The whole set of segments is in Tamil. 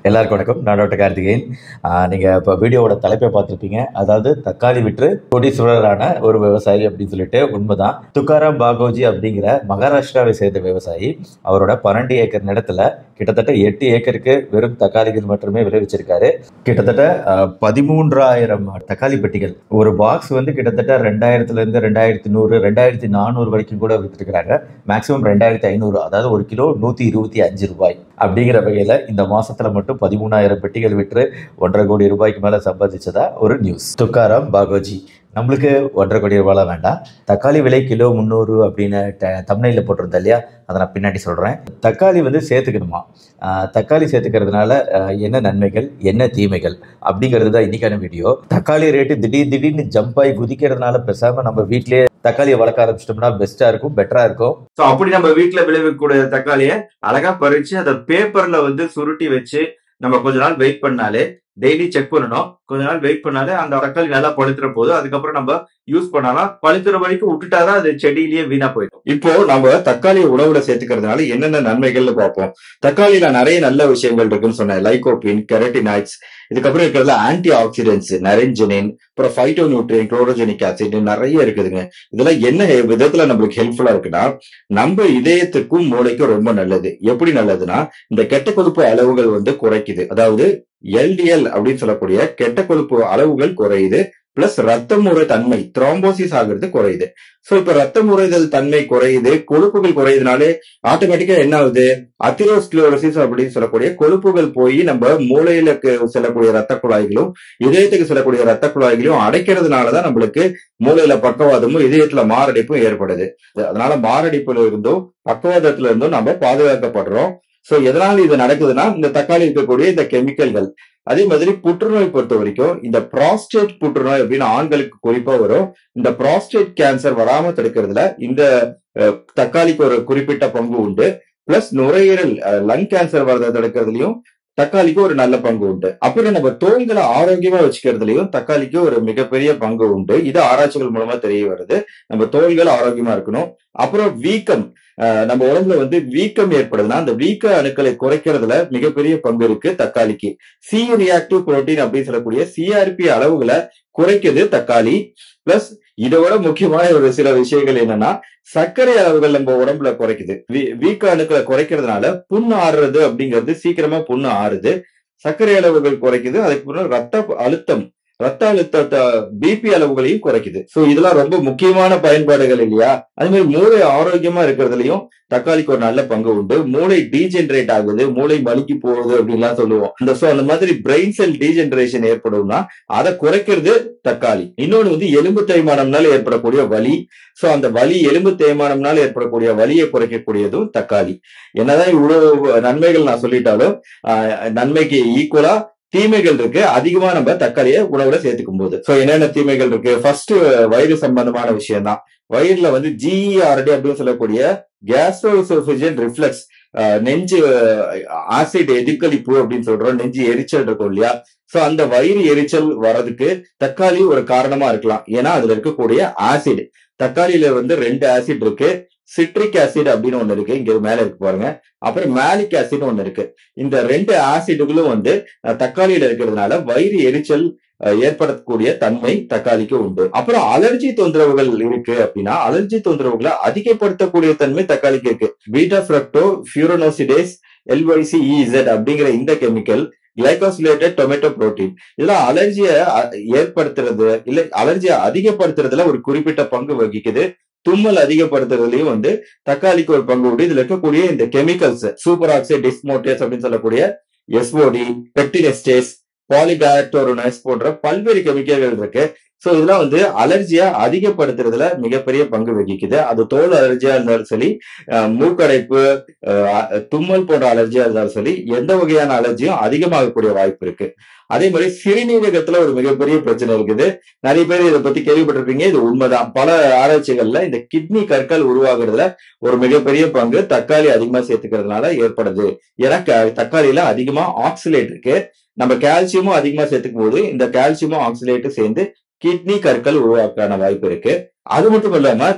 எல்லாருக்கும் வணக்கம். நான் டாக்டர் கார்த்திகேயன். நீங்கள் இப்போ வீடியோவோட தலைப்பை பார்த்துருப்பீங்க. அதாவது தக்காளி விற்று கோடீஸ்வரரான ஒரு விவசாயி அப்படின்னு சொல்லிட்டு. உண்மைதான். துக்காராம் பாகோஜி அப்படிங்கிற மகாராஷ்டிராவை சேர்ந்த விவசாயி அவரோட 12 ஏக்கர் நிலத்துல கிட்டத்தட்ட 8 ஏக்கருக்கு வெறும் தக்காளிகள் மட்டுமே விளைவிச்சிருக்காரு. கிட்டத்தட்ட 13,000 தக்காளி பெட்டிகள். ஒரு பாக்ஸ் வந்து கிட்டத்தட்ட 2000லேருந்து 2100 2400 வரைக்கும் கூட விற்றுருக்காங்க. மேக்ஸிமம் 2500, அதாவது ஒரு கிலோ 125 ரூபாய். அப்படிங்கிற வகையில் இந்த மாசத்துல மட்டும் 13,000 பெட்டிகள் விற்று 1.5 கோடி ரூபாய்க்கு மேல சம்பாதிச்சதா ஒரு நியூஸ். துக்காராம் பாகோஜி. நம்மளுக்கு 1.5 கோடி ரூபாய்லாம் வேண்டாம். தக்காளி விலை கிலோ 300 அப்படின்னு தம்ப்நெயில்ல போட்டிருந்தேன் இல்லையா, அதை நான் பின்னாடி சொல்றேன். தக்காளி வந்து சேர்த்துக்கணுமா, தக்காளி சேர்த்துக்கிறதுனால என்ன நன்மைகள் என்ன தீமைகள் அப்படிங்கிறது தான் இன்னைக்கான வீடியோ. தக்காளி ரேட்டு திடீர்னு ஜம்ப் ஆகி குதிக்கிறதுனால பேசாம நம்ம வீட்லயே தக்காளியை வளர்க்க ஆரம்பிச்சிட்டோம்னா பெஸ்டா இருக்கும், பெட்டரா இருக்கும். சோ அப்படி நம்ம வீட்டுல விளைவிக்கக்கூடிய தக்காளியை அழகா பறிச்சு அதை பேப்பர்ல வந்து சுருட்டி வச்சு நம்ம கொஞ்ச நாள் வெயிட் பண்ணாலே, டெய்லி செக் பண்ணணும், கொஞ்ச நாள் வெயிட் பண்ணாலே அந்த தக்காளி நல்லா பழுத்துற போது அதுக்கப்புறம் நம்ம யூஸ் பண்ணலாம். பழுத்துற வரைக்கும் விட்டுட்டாதான் அது செடியிலேயே வீணா போயிடும். இப்போ நம்ம தக்காளியை உணவுல சேர்த்துக்கிறதுனால என்னென்ன நன்மைகள்னு பார்ப்போம். தக்காளியில நிறைய நல்ல விஷயங்கள் இருக்குன்னு சொன்னேன். லைகோபின், கெரட்டினாய்ட்ஸ், இதுக்கப்புறம் இருக்கிறதுல ஆன்டி ஆக்சிடென்ட்ஸ், நெரிஞ்சனின், அப்புறம் ஃபைட்டோ நியூட்ரியன், குளோரோஜெனிக் ஆசிட் நிறைய இருக்குதுங்க. இதெல்லாம் என்ன விதத்துல நம்மளுக்கு ஹெல்ப்ஃபுல்லா இருக்குன்னா, நம்ம இதயத்துக்கும் மூளைக்கும் ரொம்ப நல்லது. எப்படி நல்லதுன்னா, இந்த கெட்ட கொழுப்பு அளவுகள் வந்து குறைக்குது. அதாவது எல்டிஎல் அப்படின்னு சொல்லக்கூடிய கெட்ட கொழுப்பு அளவுகள் குறையுது. பிளஸ் ரத்தம் உறை தன்மை, த்ரோம்போசிஸ் ஆகுறது குறையுது. சோ இப்ப ரத்தம் உறைதல் தன்மை குறையுது, கொழுப்புகள் குறையுதுனாலே ஆட்டோமேட்டிக்கா என்ன ஆகுது, அத்திரோஸ்க்ளோரோசிஸ் அப்படின்னு சொல்லக்கூடிய கொழுப்புகள் போய் நம்ம மூளையில செல்லக்கூடிய ரத்த குழாய்களும் இதயத்துக்கு செல்லக்கூடிய ரத்த குழாய்களையும் அடைக்கிறதுனாலதான் நம்மளுக்கு மூளையில பக்கவாதமும் இதயத்துல மாரடைப்பும் ஏற்படுது. அதனால மாரடைப்புல இருந்தும் பக்கவாதத்துல இருந்தும் நம்ம பாதுகாக்கப்படுறோம். சோ எதனால இது நடக்குதுன்னா, இந்த தக்காளி இருக்கக்கூடிய இந்த கெமிக்கல்கள். அதே மாதிரி புற்றுநோய் பொறுத்த வரைக்கும் இந்த ப்ராஸ்டேட் புற்றுநோய் அப்படின்னு ஆண்களுக்கு குறிப்பா வரும். இந்த ப்ராஸ்டேட் கேன்சர் வராம தடுக்கிறதுல இந்த தக்காளிக்கு ஒரு குறிப்பிட்ட பங்கு உண்டு. பிளஸ் நுரையீரல் லங் கேன்சர் வரதை தடுக்கிறதுலயும் தக்காளிக்கு ஒரு நல்ல பங்கு உண்டு. அப்புறம் நம்ம தோள்களை ஆரோக்கியமா வச்சுக்கிறதுலயும் தக்காளிக்கு ஒரு மிகப்பெரிய பங்கு உண்டு. இது ஆராய்ச்சிகள் மூலமா தெரிய வருது. நம்ம தோள்கள் ஆரோக்கியமா இருக்கணும். அப்புறம் வீக்கம், நம்ம உடம்புல வந்து வீக்கம் ஏற்படுதுன்னா அந்த வீக்க அணுக்களை குறைக்கிறதுல மிகப்பெரிய பங்கு இருக்கு தக்காளிக்கு. சி ரியாக்டிவ் புரோட்டீன் அப்படின்னு சொல்லக்கூடிய சிஆர்பி அளவுகளை குறைக்குது தக்காளி. பிளஸ் இதோட முக்கியமான ஒரு சில விஷயங்கள் என்னன்னா, சர்க்கரை அளவுகள் நம்ம உடம்புல குறைக்குது. வீக்க அணுக்களை குறைக்கிறதுனால புண்ணு ஆறுறது அப்படிங்கிறது சீக்கிரமா புண்ணு ஆறுது. சர்க்கரை அளவுகள் குறைக்குது. அதுக்கு ரத்த அழுத்தத்தை பிபி அளவுகளையும் குறைக்குது. சோ இதெல்லாம் ரொம்ப முக்கியமான பயன்பாடுகள் இல்லையா. அதே மாதிரி மூளை ஆரோக்கியமா இருக்கிறதுலயும் தக்காளிக்கு ஒரு நல்ல பங்கு உண்டு. மூளை டீஜெனரேட் ஆகுது, மூளை மலிக்கி போகுது அப்படின்லாம் சொல்லுவோம். அந்த மாதிரி பிரெயின் செல் டீஜெனரேஷன் ஏற்படும்னா அதை குறைக்கிறது தக்காளி. இன்னொன்னு வந்து எலும்பு தேய்மானம்னால ஏற்படக்கூடிய வலி. சோ அந்த வலி, எலும்பு தேய்மானம்னால ஏற்படக்கூடிய வலியை குறைக்கக்கூடியதும் தக்காளி. என்னதான் இவ்வளவு நன்மைகள் நான் சொல்லிட்டாலும் நன்மைக்கு ஈக்குவலா தீமைகள் இருக்கு. அதிகமா நம்ம தக்காளியை உணவுல சேர்த்துக்கும் போது. சோ என்னென்ன தீமைகள் இருக்கு? ஃபர்ஸ்ட் வயிறு சம்பந்தமான விஷயம் தான். வயிறுல வந்து ஜிஇஆர்டி அப்படின்னு சொல்லக்கூடிய கேஸ்ட்ரோஎசோஃபேஜியல் ரிஃப்ளக்ஸ், நெஞ்சு ஆசிட் எதிர்கழிப்பு அப்படின்னு சொல்றோம். நெஞ்சு எரிச்சல் இருக்கும் இல்லையா. சோ அந்த வயிறு எரிச்சல் வர்றதுக்கு தக்காளி ஒரு காரணமா இருக்கலாம். ஏன்னா அதுல இருக்கக்கூடிய ஆசிட், தக்காளியில வந்து 2 ஆசிட் இருக்கு. சிட்ரிக் ஆசிட் அப்படின்னு ஒண்ணு இருக்கு, இங்க மேல இருக்கு பாருங்க. அப்புறம் மேலிக் ஆசிட் ஒண்ணு இருக்கு. இந்த 2 ஆசிடுகளும் வந்து தக்காளியில இருக்கிறதுனால வயிறு எரிச்சல் ஏற்படக்கூடிய தன்மை தக்காளிக்கு உண்டு. அப்புறம் அலர்ஜி தொந்தரவுகள் இருக்கு அப்படின்னா, அலர்ஜி தொந்தரவுகளை அதிகப்படுத்தக்கூடிய தன்மை தக்காளிக்கு இருக்கு. பீட்டா ஃப்ரக்டோ ஃபியூரனோசிடேஸ் LYCEZ அப்படிங்கிற இந்த கெமிக்கல் கிளைகோசிலேட்டட் டொமேட்டோ புரோட்டீன், இதெல்லாம் அலர்ஜியை ஏற்படுத்துறது இல்ல அலர்ஜியை அதிகப்படுத்துறதுல ஒரு குறிப்பிட்ட பங்கு வகிக்குது. தும்மல் அதிகப்படுத்துறதுலயும் வந்து தக்காளிக்கு ஒரு பங்கு உண்டு. இதுல இருக்கக்கூடிய இந்த கெமிக்கல்ஸ் சூப்பர் ஆக்சைடு டிஸ்மோட்டேஸ் அப்படின்னு சொல்லக்கூடிய SOD, பெக்டினெஸ்டேஸ், பாலிகாக்டோரோனஸ் போன்ற பல்வேறு கெமிக்கல்கள் இருக்கு. சோ இதெல்லாம் வந்து அலர்ஜியா அதிகப்படுத்துறதுல மிகப்பெரிய பங்கு வகிக்குது. அது தோல் அலர்ஜியா இருந்தாலும் சரி, மூக்கடைப்பு, தும்மல் போன்ற அலர்ஜியா இருந்தாலும் சரி, எந்த வகையான அலர்ஜியும் அதிகமாகக்கூடிய வாய்ப்பு இருக்கு. அதே மாதிரி சிறுநீரகத்துல ஒரு மிகப்பெரிய பிரச்சனை இருக்குது. நிறைய பேர் இதை பத்தி கேள்விப்பட்டிருப்பீங்க. இது உண்மைதான். பல ஆராய்ச்சிகள்ல இந்த கிட்னி கற்கள் உருவாகுறதுல ஒரு மிகப்பெரிய பங்கு தக்காளி அதிகமா சேர்த்துக்கிறதுனால ஏற்படுது. ஏன்னா தக்காளியில அதிகமா ஆக்சிலேட் இருக்கு. நம்ம கால்சியமும் அதிகமா சேர்த்துக்கும் போது இந்த கால்சியமும் ஆக்சிலேட்டும் சேர்ந்து கிட்னி கற்கள் உருவாக்கான வாய்ப்பு இருக்கு. அது மட்டும் இல்லாம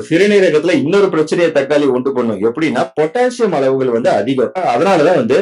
சிறுநீரகத்துல இன்னொரு பிரச்சனையை தக்காளி உண்டு பண்ணும். எப்படின்னா பொட்டாசியம் அளவுகள் வந்து அதிகம். அதனாலதான் வந்து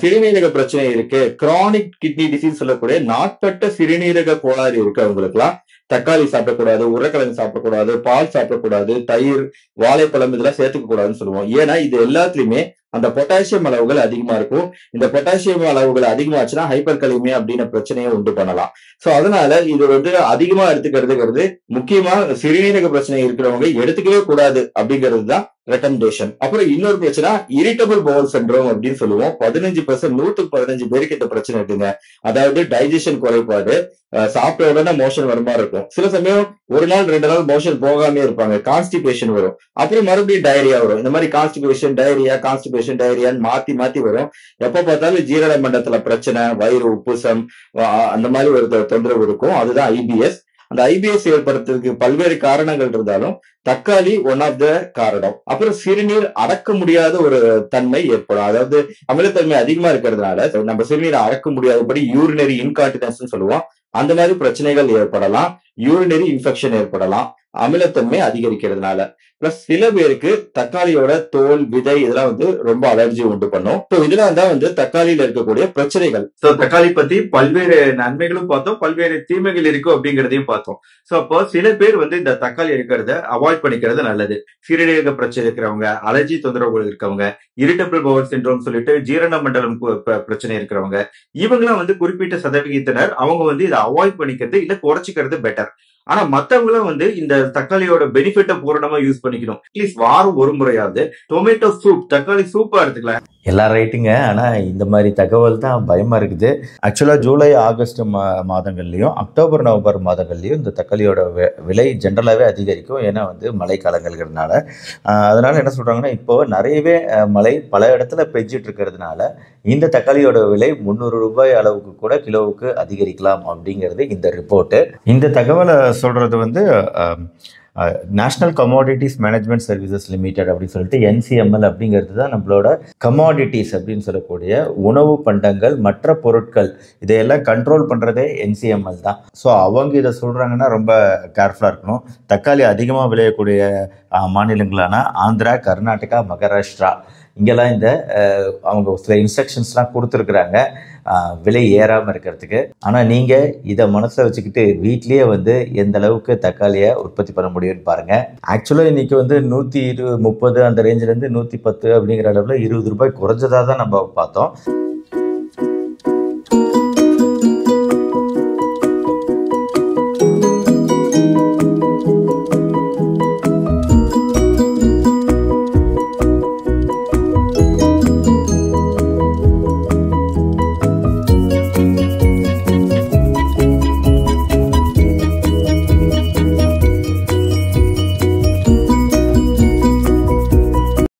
சிறுநீரக பிரச்சனை இருக்கு, கிரானிக் கிட்னி டிசீஸ் சொல்லக்கூடிய நாட்பட்ட சிறுநீரக கோளாறு இருக்கு அவங்களுக்குலாம் தக்காளி சாப்பிடக்கூடாது, உருளைக்கிழங்கு சாப்பிடக்கூடாது, பால் சாப்பிடக்கூடாது, தயிர், வாழைப்பழம் இதெல்லாம் சேர்த்துக்க கூடாதுன்னு சொல்லுவோம். ஏன்னா இது எல்லாத்துலயுமே அந்த பொட்டாசியம் அளவுகள் அதிகமா இருக்கும். இந்த பொட்டாசியம் அளவுகள் அதிகமாச்சுன்னா ஹைப்பர் கலிமியா அப்படின்னு பிரச்சனையை உண்டு பண்ணலாம். சோ அதனால இது வந்து அதிகமா எடுத்துக்கிறதுங்கிறது முக்கியமா சிறுநீரக பிரச்சனை இருக்கிறவங்க எடுத்துக்கவே கூடாது அப்படிங்கிறது தான் ரெக்கமெண்டேஷன். அப்புறம் இன்னொரு பிரச்சனை இரிட்டபிள் பவுல் சிண்ட்ரோம் அப்படின்னு சொல்லுவோம். 15% 115 பேருக்கு இந்த பிரச்சனை இருக்குங்க. அதாவது டைஜஷன் குறைபாடு, சாப்பிட்ட உடனே மோஷன் வர மாதிரி இருக்கும். சில சமயம் ஒரு நாள் 2 நாள் மோஷன் போகாமே இருப்பாங்க, கான்ஸ்டிபேஷன் வரும். அப்புறம் மறுபடியும் டயரியா வரும். இந்த மாதிரி கான்ஸ்டிபேஷன் டயரியான்னு மாத்தி மாத்தி வரும். எப்ப பார்த்தாலும் ஜீரண மண்டலத்துல பிரச்சனை, வயிறு உப்புசம், அந்த மாதிரி ஒரு தொந்தரவு இருக்கும். அதுதான் ஐபிஎஸ். அந்த ஐபிஎஸ் ஏற்படுறதுக்கு பல்வேறு காரணங்கள் இருந்தாலும் தக்காளி ஒன் ஆஃப் த காரணம். அப்புறம் சிறுநீர் அடக்க முடியாத ஒரு தன்மை ஏற்படும். அதாவது அமிலத்தன்மை அதிகமா இருக்கிறதுனால நம்ம சிறுநீரை அடக்க முடியாதபடி யூரினரி இன்கான்டினன்ஸ் சொல்லுவோம். அந்த மாதிரி பிரச்சனைகள் ஏற்படலாம். யூரினரி இன்ஃபெக்ஷன் ஏற்படலாம் அமிலத்தன்மை அதிகரிக்கிறதுனால. பிளஸ் சில பேருக்கு தக்காளியோட தோல், விதை இதெல்லாம் வந்து ரொம்ப அலர்ஜி உண்டு பண்ணும். ஸோ இதெல்லாம் தான் வந்து தக்காளியில இருக்கக்கூடிய பிரச்சனைகள். ஸோ தக்காளி பத்தி பல்வேறு நன்மைகளும் பார்த்தோம், பல்வேறு தீமைகள் இருக்கும் அப்படிங்கிறதையும் பார்த்தோம். ஸோ அப்போ சில பேர் வந்து இந்த தக்காளி இருக்கிறத அவாய்ட் பண்ணிக்கிறது நல்லது. சிறுநீரக பிரச்சனை இருக்கிறவங்க, அலர்ஜி தொந்தரவுகள் இருக்கவங்க, இரிட்டபிள் பவுல் சிண்ட்ரோம் சொல்லிட்டு ஜீரண மண்டலம் பிரச்சனை இருக்கிறவங்க, இவங்கெல்லாம் வந்து குறிப்பிட்ட சதவிகிதத்தினர் அவங்க வந்து இதை அவாய்ட் பண்ணிக்கிறது இல்ல குறைச்சிக்கிறது பெட்டர். ஆனா மத்தவங்களும் வந்து இந்த தக்காளியோட பெனிஃபிட்டை பூரணமா யூஸ் பண்ணிக்கணும். அட்லீஸ்ட் வாரம் ஒரு முறையாவது டொமேட்டோ சூப், தக்காளி சூப்பா எடுத்துக்கலாம். எல்லா ரைட்டுங்க. ஆனால் இந்த மாதிரி தகவல் தான் பயமாக இருக்குது. ஆக்சுவலாக ஜூலை ஆகஸ்ட் மாதங்கள்லையும் அக்டோபர் நவம்பர் மாதங்கள்லையும் இந்த தக்காளியோட விலை ஜென்ரலாகவே அதிகரிக்கும். ஏன்னா வந்து மழைக்காலங்கள்ங்கிறதுனால. அதனால் என்ன சொல்கிறாங்கன்னா, இப்போது நிறையவே மழை பல இடத்துல பெஞ்சிட்டு இருக்கிறதுனால இந்த தக்காளியோட விலை 300 ரூபாய் அளவுக்கு கூட கிலோவுக்கு அதிகரிக்கலாம் அப்படிங்கிறது இந்த ரிப்போர்ட்டு. இந்த தகவலை சொல்கிறது வந்து national commodities management services limited அப்படின்னு சொல்லிட்டு NCML அப்படிங்கிறது தான் நம்மளோட கமாடிட்டிஸ் அப்படின்னு சொல்லக்கூடிய உணவு பண்டங்கள், மற்ற பொருட்கள் இதையெல்லாம் கண்ட்ரோல் பண்ணுறதே NCML தான். ஸோ அவங்க இதை சொல்கிறாங்கன்னா ரொம்ப கேர்ஃபுல்லாக இருக்கணும். தக்காளி அதிகமாக விளையக்கூடிய மாநிலங்களான ஆந்திரா, கர்நாடகா, மகாராஷ்டிரா இங்கெல்லாம் இந்த அவங்க சில இன்ஸ்ட்ரக்ஷன்ஸ்லாம் கொடுத்துருக்குறாங்க விலை ஏறாமல் இருக்கிறதுக்கு. ஆனால் நீங்கள் இதை மனசில் வச்சுக்கிட்டு வீட்லேயே வந்து எந்த அளவுக்கு தக்காளியை உற்பத்தி பண்ண முடியும்னு பாருங்கள். ஆக்சுவலாக இன்றைக்கி வந்து 130 அந்த ரேஞ்சிலேருந்து 110 அப்படிங்கிற அளவில் 20 ரூபாய் குறைஞ்சதாக தான் நம்ம பார்த்தோம்.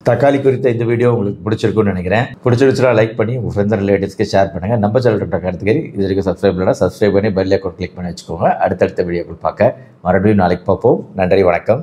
தக்காளி குறித்த இந்த வீடியோ உங்களுக்கு பிடிச்சிருக்குன்னு நினைக்கிறேன். பிடிச்சிருச்சுனா லைக் பண்ணி உங்கள் ஃப்ரெண்ட்ஸ் அண்ட் ரிலேட்டிவ்ஸ்க்கு ஷேர் பண்ணுங்கள். நம்ம சேனல் கார்த்திகேயன் இது வரைக்கும் சப்ஸ்கிரைப் பண்ணலாம், சப்ஸ்கிரைப் பண்ணி பெல் ஐகான் கிளிக் பண்ணி வச்சுக்கோங்க. அடுத்தடுத்த வீடியோக்கள் பார்க்க மறுபடியும் நாளைக்கு பார்ப்போம். நன்றி, வணக்கம்.